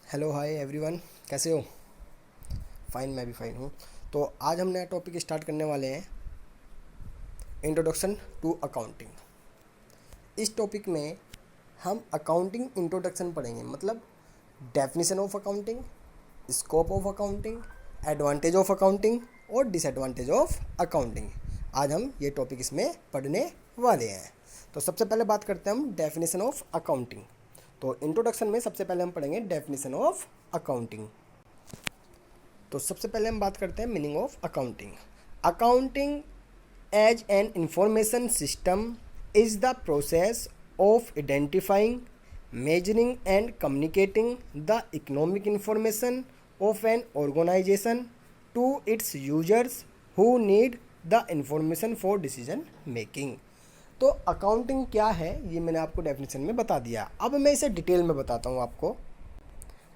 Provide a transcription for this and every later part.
Hello hi everyone, कैसे हो? Fine, मैं भी फाइन हूँ। तो आज हम नया टॉपिक स्टार्ट करने वाले हैं, इंट्रोडक्शन टू अकाउंटिंग। इस टॉपिक में हम अकाउंटिंग इंट्रोडक्शन पढ़ेंगे, मतलब definition of accounting, scope of accounting, advantage of accounting और डिसएडवांटेज ऑफ अकाउंटिंग। आज हम ये टॉपिक इसमें पढ़ने वाले हैं। तो सबसे पहले बात करते हैं हम डेफिनेशन ऑफ अकाउंटिंग। तो इंट्रोडक्शन में सबसे पहले हम पढ़ेंगे डेफिनेशन ऑफ अकाउंटिंग। तो सबसे पहले हम बात करते हैं meaning of accounting. Accounting as an information system is the process of identifying, measuring and communicating the economic information of an organisation to its users who need the information for decision making. तो अकाउंटिंग क्या है ये मैंने आपको definition में बता दिया। अब मैं इसे डिटेल में बताता हूँ आपको।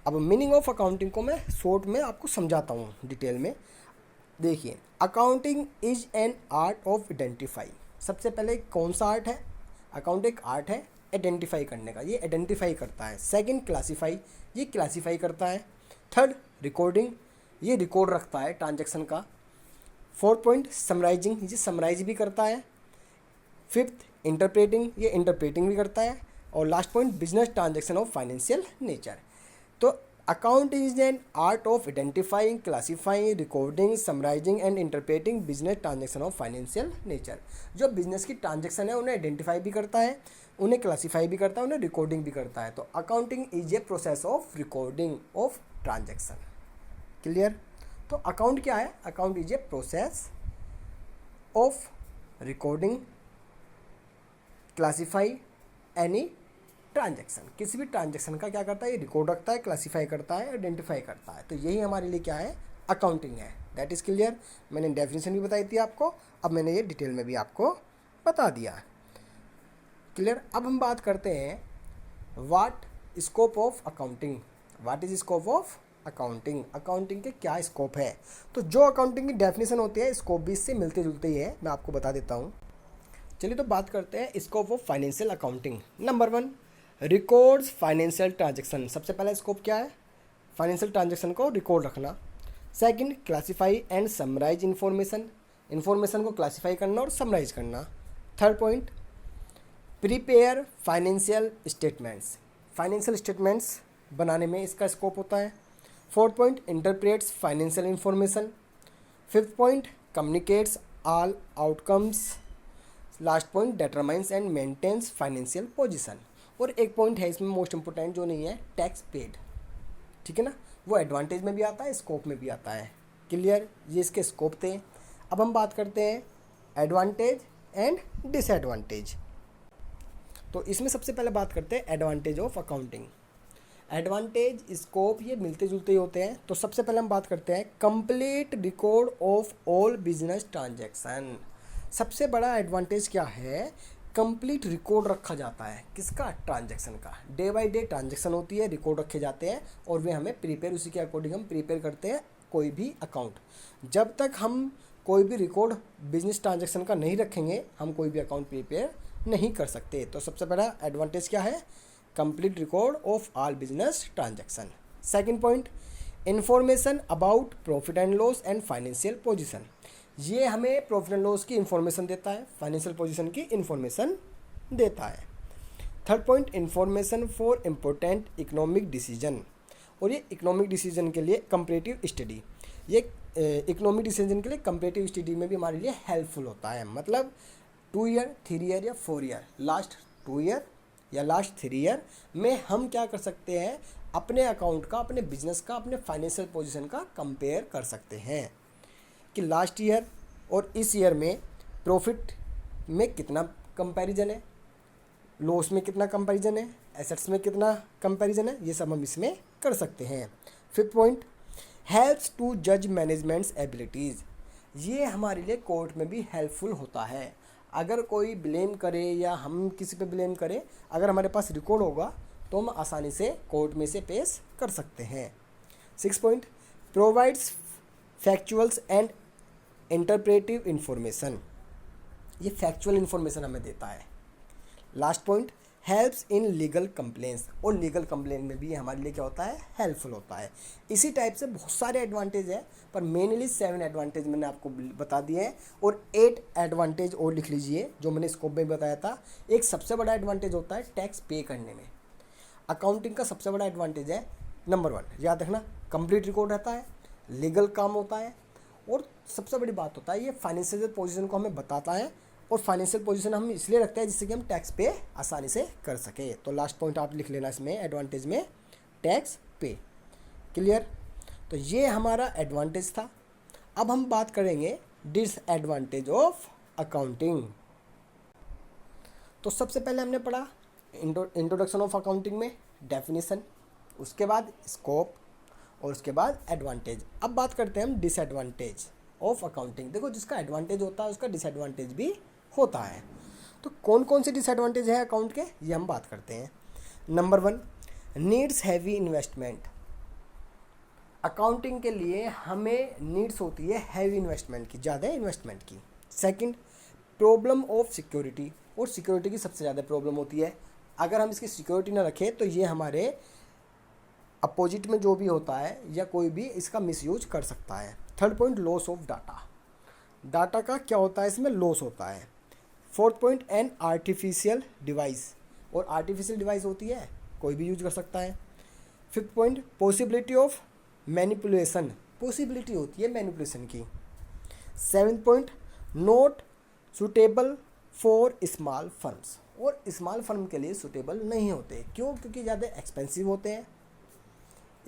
अब मीनिंग ऑफ अकाउंटिंग को मैं शॉर्ट में आपको समझाता हूँ डिटेल में। देखिए, accounting is an art of identify. सबसे पहले कौन सा आर्ट है? अकाउंट एक आर्ट है आइडेंटिफाई करने का, ये आइडेंटिफाई करता है। सेकंड, क्लासीफाई, ये क्लासीफाई करता है। थर्ड, रिकॉर्डिंग, ये रिकॉर्ड रखता है ट्रांजैक्शन का। फोर्थ पॉइंट, समराइजिंग, ये समराइज भी करता है। फिफ्थ, इंटरप्रेटिंग, ये इंटरप्रेटिंग भी करता है। और last point, business transaction of financial nature. तो account is an art of identifying, classifying, recording, summarising and interpreting business transaction of financial nature. जो बिजनेस की ट्रांजैक्शन है उन्हें आइडेंटिफाई भी करता है, उन्हें क्लासीफाई भी करता है, उन्हें रिकॉर्डिंग भी करता है। तो accounting is a process of recording of transaction. Clear? तो अकाउंट क्या है? Account is a process of recording, classify any transaction. किसी भी ट्रांजैक्शन का क्या करता है? ये रिकॉर्ड रखता है, क्लासीफाई करता है, आइडेंटिफाई करता है। तो यही हमारे लिए क्या है? अकाउंटिंग है। That is clear. मैंने डेफिनेशन भी बताई थी आपको, अब मैंने ये डिटेल में भी आपको बता दिया। क्लियर? अब हम बात करते हैं what scope of accounting. What is scope of accounting? Accounting के क्या स्कोप है? तो जो अकाउंटिंग की डेफिनेशन होती है, स्कोप भी इससे मिलते जुलते ही है, मैं आपको बता देता हूँ। चलिए तो बात करते हैं scope of financial accounting. Number 1, records financial transaction. सबसे पहला स्कोप क्या है? फाइनेंशियल ट्रांजैक्शन को रिकॉर्ड रखना। Second, classify and summarise information, information को क्लासीफाई करना और समराइज करना। Third point, prepare financial statements, financial statements बनाने में इसका स्कोप होता है। Fourth point, interprets financial information. Fifth point, communicates all outcomes. Last point, determines and maintains financial position. और एक पॉइंट है इसमें मोस्ट इंपोर्टेंट जो नहीं है, टैक्स पेड। ठीक है ना? वो एडवांटेज में भी आता है, स्कोप में भी आता है। क्लियर? ये इसके स्कोप थे। अब हम बात करते हैं एडवांटेज एंड डिसएडवांटेज। तो इसमें सबसे पहले बात करते हैं advantage of accounting. Advantage, scope ये मिलते जुलते ही होते हैं। तो सबसे पहले हम बात करते हैं complete record of all business transaction. सबसे बड़ा एडवांटेज क्या है? कंप्लीट रिकॉर्ड रखा जाता है। किसका? ट्रांजैक्शन का। डे बाय डे ट्रांजैक्शन होती है, रिकॉर्ड रखे जाते हैं और वे हमें प्रिपेयर, उसी के अकॉर्डिंग हम प्रिपेयर करते हैं कोई भी अकाउंट। जब तक हम कोई भी रिकॉर्ड बिजनेस ट्रांजैक्शन का नहीं रखेंगे, हम कोई भी अकाउंट प्रिपेयर नहीं कर सकते। तो सबसे बड़ा एडवांटेज क्या है? Complete record of all business transaction. Second point, information about profit and loss and financial position. ये हमें प्रॉफिट एंड लॉस की इन्फॉर्मेशन देता है, फाइनेंशियल पोजीशन की इन्फॉर्मेशन देता है। Third point, information for important economic decision. और ये इकोनॉमिक डिसीजन के लिए कंपैरेटिव स्टडी, ये इकोनॉमिक डिसीजन के लिए कंपैरेटिव स्टडी में भी हमारे लिए हेल्पफुल होता है। मतलब 2 ईयर, 3 ईयर या 4 ईयर, लास्ट 2 ईयर या लास्ट 3 ईयर में हम क्या कर सकते हैं? अपने अकाउंट का, अपने बिजनेस का, अपने फाइनेंशियल पोजीशन का कंपेयर कर सकते हैं कि लास्ट ईयर और इस ईयर में प्रॉफिट में कितना कंपैरिजन है, लॉस में कितना कंपैरिजन है, एसेट्स में कितना कंपैरिजन है, ये सब हम इसमें कर सकते हैं। फिफ्थ पॉइंट, हेल्प्स टू जज मैनेजमेंट्स एबिलिटीज़। ये हमारे लिए कोर्ट में भी हेल्पफुल होता है। अगर कोई ब्लेम करे या हम किसी पे ब्लेम करें, अगर हमारे पास रिकॉर्ड होगा तो हम आसानी से कोर्ट में से पेश कर सकते हैं। Six point, provides factuals and interpretive information. ये फैक्चुअल इन्फॉर्मेशन हमें देता है। Last point, helps in legal complaints, और लीगल कंप्लेंट में भी ये हमारे लिए क्या होता है, हेल्पफुल होता है। इसी टाइप से बहुत सारे एडवांटेज है, पर मेनली 7 एडवांटेज मैंने आपको बता दिए हैं, और 8 एडवांटेज और लिख लीजिए जो मैंने स्कोप में बताया था। एक सबसे बड़ा एडवांटेज होता है टैक्स पे करने में। अकाउंटिंग का सबसे बड़ा एडवांटेज है नंबर 1, याद रखना, कंप्लीट रिकॉर्ड रहता है, लीगल काम होता है, और सबसे बड़ी बात होता है ये फाइनेंशियल पोजीशन को हमें बताता है, और फाइनेंशियल पोजीशन हम इसलिए रखते हैं जिससे कि हम टैक्स पे आसानी से कर सके। तो लास्ट पॉइंट आप लिख लेना इसमें एडवांटेज में, टैक्स पे। क्लियर? तो ये हमारा एडवांटेज था। अब हम बात करेंगे डिसएडवांटेज ऑफ अकाउंटिंग। तो सबसे पहले हमने पढ़ा इंट्रोडक्शन ऑफ अकाउंटिंग में डेफिनेशन, उसके बाद स्कोप, और उसके बाद एडवांटेज। अब बात करते हैं हम डिसएडवांटेज ऑफ अकाउंटिंग। देखो, जिसका एडवांटेज होता है उसका डिसएडवांटेज भी होता है। तो कौन कौन से डिसएडवांटेज है अकाउंट के, ये हम बात करते हैं। Number 1, needs heavy investment. Accounting के लिए हमें नीड्स होती है हैवी इन्वेस्टमेंट की, ज़्यादा इन्वेस्टमेंट की। सेकंड, प्रॉब्लम ऑफ सिक्योरिटी, और सिक्योरिटी की सबसे ज़्यादा प्रॉब्लम होती है। अगर हम इसकी सिक्योरिटी ना रखें तो ये हमारे अपोजिट में जो भी होता है या कोई भी इसका मिसयूज कर सकता है। Third point, loss of data. Data का क्या होता है, इसमें लॉस होता है। Fourth point, an artificial device, और आर्टिफिशियल डिवाइस होती है कोई भी यूज कर सकता है। Fifth point, possibility of manipulation, possibility होती है मैनिपुलेशन की। Seventh point, not suitable for small firms, और स्मॉल फर्म के लिए सुटेबल नहीं होते। क्यों? क्योंकि ज़्यादा एक्सपेंसिव होते हैं,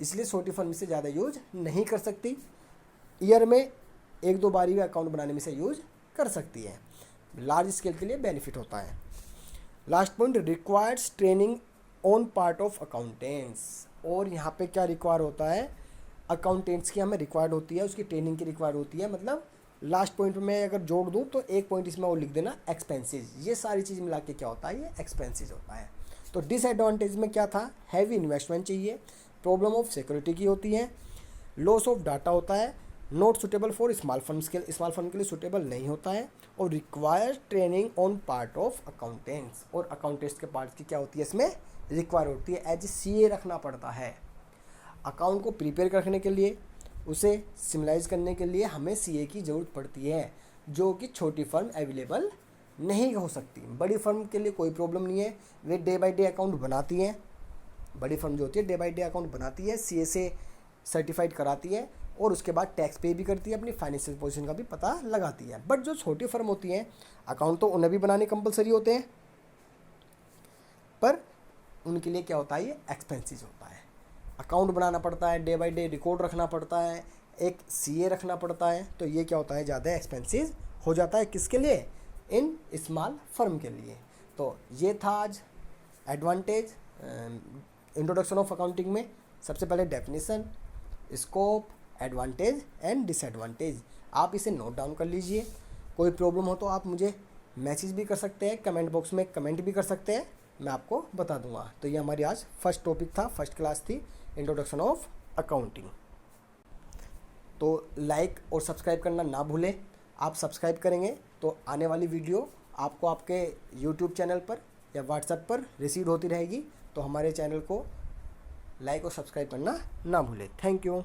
इसलिए छोटी फर्म से ज़्यादा यूज नहीं कर सकती। ईयर में 1-2 बार भी अकाउंट बनाने में से यूज कर सकती है। लार्ज स्केल के लिए बेनिफिट होता है। Last point, requires training on part of accountants, और यहाँ पे क्या रिक्वायर होता है, अकाउंटेंट्स की हमें रिक्वायर्ड होती है, उसकी ट्रेनिंग की रिक्वायर्ड होती है। मतलब लास्ट पॉइंट में अगर जोड़ दूँ तो एक पॉइंट इसमें और लिख देना, एक्सपेंसेस। ये सारी चीज़ मिला के क्या होता है, ये एक्सपेंसेस होता है। तो डिसएडवांटेज में क्या था, हैवी इन्वेस्टमेंट चाहिए, प्रॉब्लम ऑफ सिक्योरिटी की होती है, लॉस ऑफ डाटा होता है, not suitable for small firms के, स्मॉल फर्म के लिए सुटेबल नहीं होता है, और require training on part of accountants, और अकाउंटेंट्स के पार्ट की क्या होती है इसमें रिक्वायर होती है, एज सीए रखना पड़ता है। अकाउंट को प्रिपेयर रखने के लिए, उसे सिमलाइज करने के लिए हमें सीए की ज़रूरत पड़ती है, जो कि छोटी फर्म अवेलेबल नहीं हो सकती। बड़ी फर्म के लिए कोई प्रॉब्लम नहीं है, वे डे बाई डे अकाउंट बनाती हैं। बड़ी फर्म जो होती है डे बाई डे अकाउंट बनाती है, सीए से सर्टिफाइड कराती है, और उसके बाद टैक्स पे भी करती है, अपनी फाइनेंशियल पोजीशन का भी पता लगाती है। बट जो छोटी फर्म होती हैं, अकाउंट तो उन्हें भी बनाने कंपलसरी होते हैं, पर उनके लिए क्या होता है, ये एक्सपेंसिव होता है। अकाउंट बनाना पड़ता है, डे बाई डे रिकॉर्ड रखना पड़ता है, एक सीए रखना पड़ता है, तो ये क्या होता है, ज़्यादा एक्सपेंसिव हो जाता है। किसके लिए, इन स्मॉल फर्म के लिए। तो ये था आज एडवांटेज इंट्रोडक्शन ऑफ अकाउंटिंग में। सबसे पहले definition, scope, advantage and disadvantage. आप इसे नोट डाउन कर लीजिए। कोई प्रॉब्लम हो तो आप मुझे मैसेज भी कर सकते हैं, कमेंट बॉक्स में कमेंट भी कर सकते हैं, मैं आपको बता दूंगा। तो ये हमारी आज फर्स्ट टॉपिक था, फर्स्ट क्लास थी, इंट्रोडक्शन ऑफ अकाउंटिंग। तो लाइक और सब्सक्राइब करना ना भूलें। आप सब्सक्राइब करेंगे तो आने वाली वीडियो आपको आपके यूट्यूब चैनल पर या व्हाट्सएप पर रिसीव होती रहेगी। तो हमारे चैनल को लाइक और सब्सक्राइब करना ना भूलें। Thank you.